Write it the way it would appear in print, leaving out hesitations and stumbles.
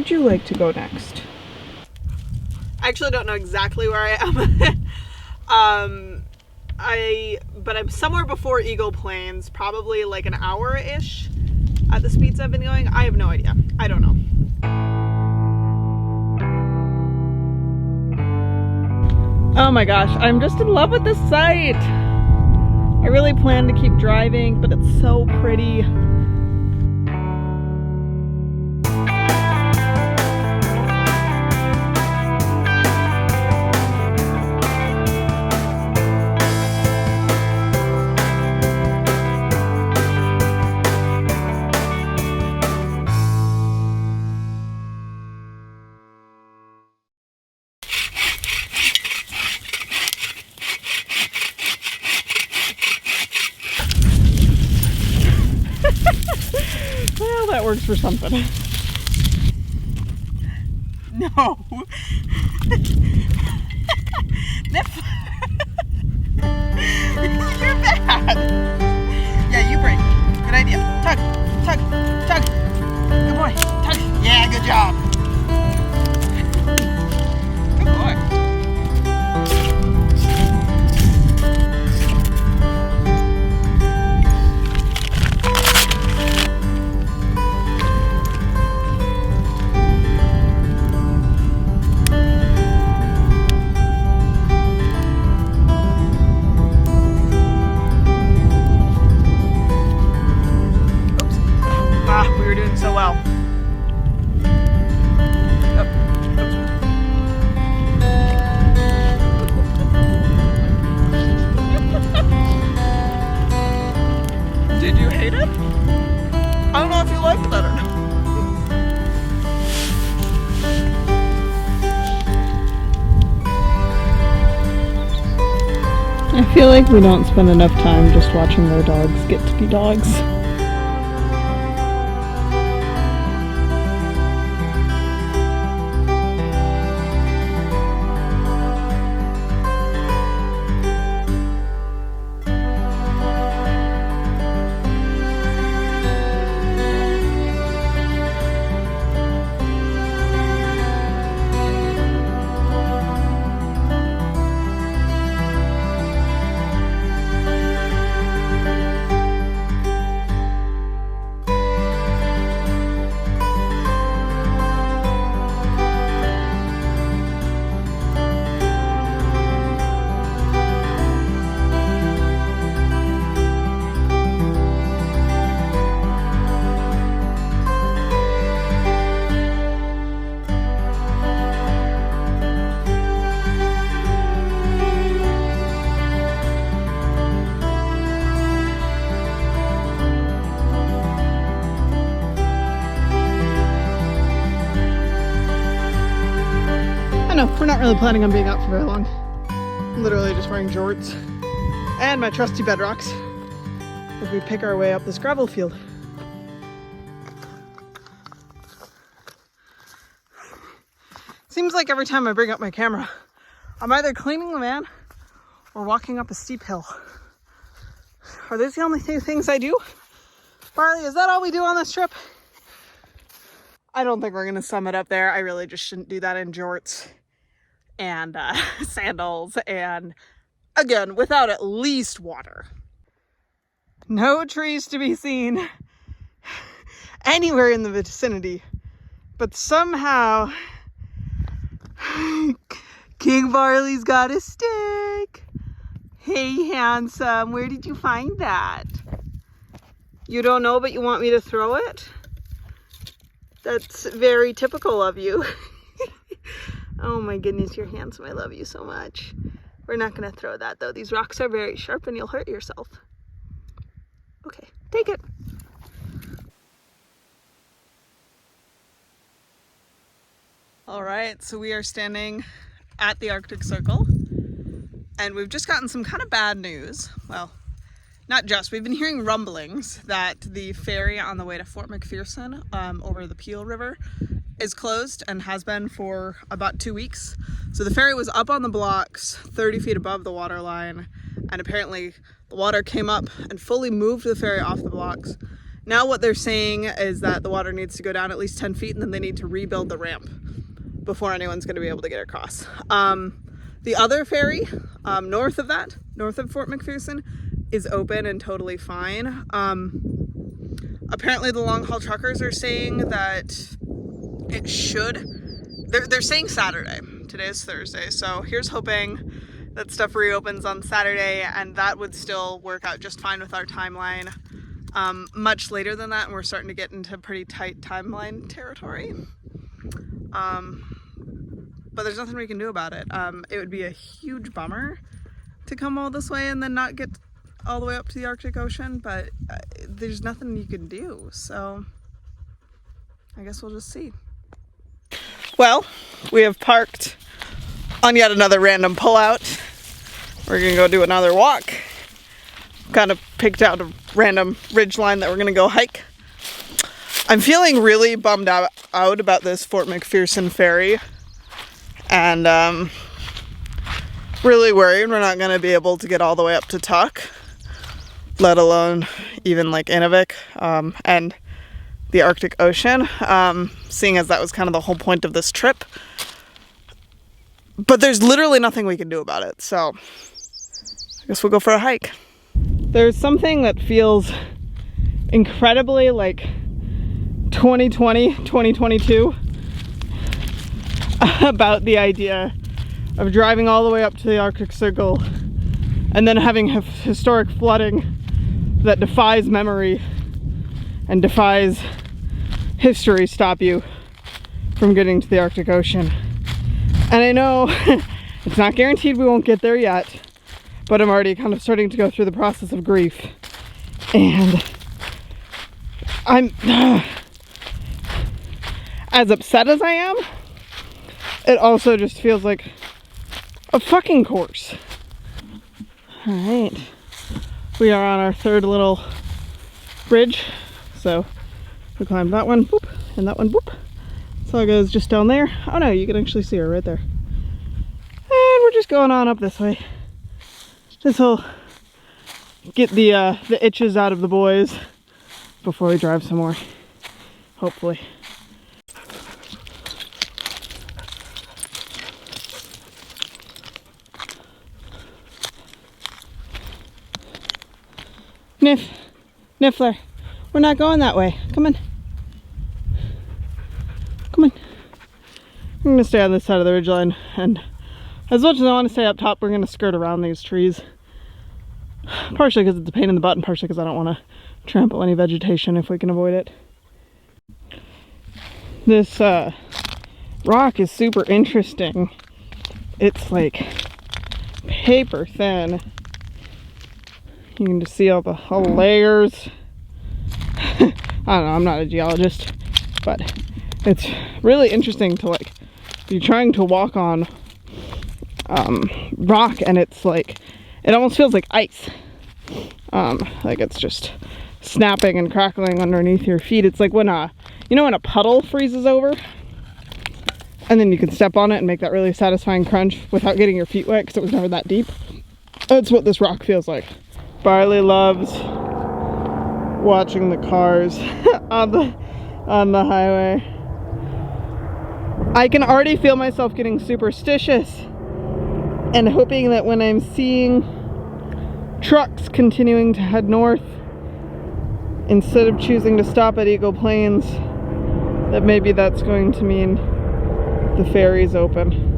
would you like to go next? I actually don't know exactly where I am. But I'm somewhere before Eagle Plains, probably like an hour-ish at the speeds I've been going. I have no idea. I don't know. Oh my gosh, I'm just in love with this site. I really plan to keep driving, but it's so pretty. Well, that works for something. No. Niffler. You're bad. Yeah, you break. Good idea. Tug, tug, tug. Good boy. Tug. Yeah, good job. Good boy. So well. Did you hate it? I don't know if you liked it or not. I feel like we don't spend enough time just watching our dogs get to be dogs. We're not really planning on being out for very long. I'm literally just wearing jorts and my trusty bedrocks as we pick our way up this gravel field. Seems like every time I bring up my camera, I'm either cleaning the van or walking up a steep hill. Are those the only two things I do? Barley, is that all we do on this trip? I don't think we're gonna sum it up there. I really just shouldn't do that in jorts and sandals, and again, without at least water. No trees to be seen anywhere in the vicinity, but somehow King Barley's got a stick. Hey, handsome, where did you find that? You don't know, but you want me to throw it? That's very typical of you. Oh my goodness, you're handsome. I love you so much. We're not going to throw that though. These rocks are very sharp and you'll hurt yourself. Okay, take it. All right, so we are standing at the Arctic Circle and we've just gotten some kind of bad news. Well, not just, we've been hearing rumblings that the ferry on the way to Fort McPherson over the Peel River is closed and has been for about 2 weeks. So the ferry was up on the blocks 30 feet above the water line, and apparently the water came up and fully moved the ferry off the blocks Now what they're saying is that the water needs to go down at least 10 feet and then they need to rebuild the ramp before anyone's going to be able to get across. The other ferry, north of Fort McPherson, is open and totally fine. Apparently the long haul truckers are saying that it should, they're saying Saturday. Today is Thursday, so here's hoping that stuff reopens on Saturday, and that would still work out just fine with our timeline. Much later than that, and we're starting to get into pretty tight timeline territory. But there's nothing we can do about it. It would be a huge bummer to come all this way and then not get all the way up to the Arctic Ocean, but there's nothing you can do, so I guess we'll just see. Well, we have parked on yet another random pullout. We're gonna go do another walk. Kind of picked out a random ridge line that we're gonna go hike. I'm feeling really bummed out about this Fort McPherson ferry, and really worried we're not gonna be able to get all the way up to Tuk, let alone even like Inuvik and the Arctic Ocean, seeing as that was kind of the whole point of this trip. But there's literally nothing we can do about it, so I guess we'll go for a hike. There's something that feels incredibly like 2020, 2022 about the idea of driving all the way up to the Arctic Circle and then having historic flooding that defies memory and defies history stop you from getting to the Arctic Ocean. And I know it's not guaranteed we won't get there yet, but I'm already kind of starting to go through the process of grief. And I'm as upset as I am, it also just feels like a fucking course. All right, we are on our third little ridge. So we climbed that one, boop, and that one, boop. Saga goes just down there. Oh no, you can actually see her right there. And we're just going on up this way. This will get the itches out of the boys before we drive some more, hopefully. Niffler, we're not going that way. Come on. Come on. I'm gonna stay on this side of the ridgeline, and as much as I want to stay up top, we're gonna skirt around these trees. Partially because it's a pain in the butt, and partially because I don't want to trample any vegetation if we can avoid it. This rock is super interesting. It's like paper thin. You can just see all the layers. I don't know, I'm not a geologist, but it's really interesting to like be trying to walk on rock, and it's like, it almost feels like ice. Like it's just snapping and crackling underneath your feet. It's like when you know when a puddle freezes over and then you can step on it and make that really satisfying crunch without getting your feet wet because it was never that deep. That's what this rock feels like. Barley loves watching the cars on the highway. I can already feel myself getting superstitious and hoping that when I'm seeing trucks continuing to head north, instead of choosing to stop at Eagle Plains, that maybe that's going to mean the ferry's open.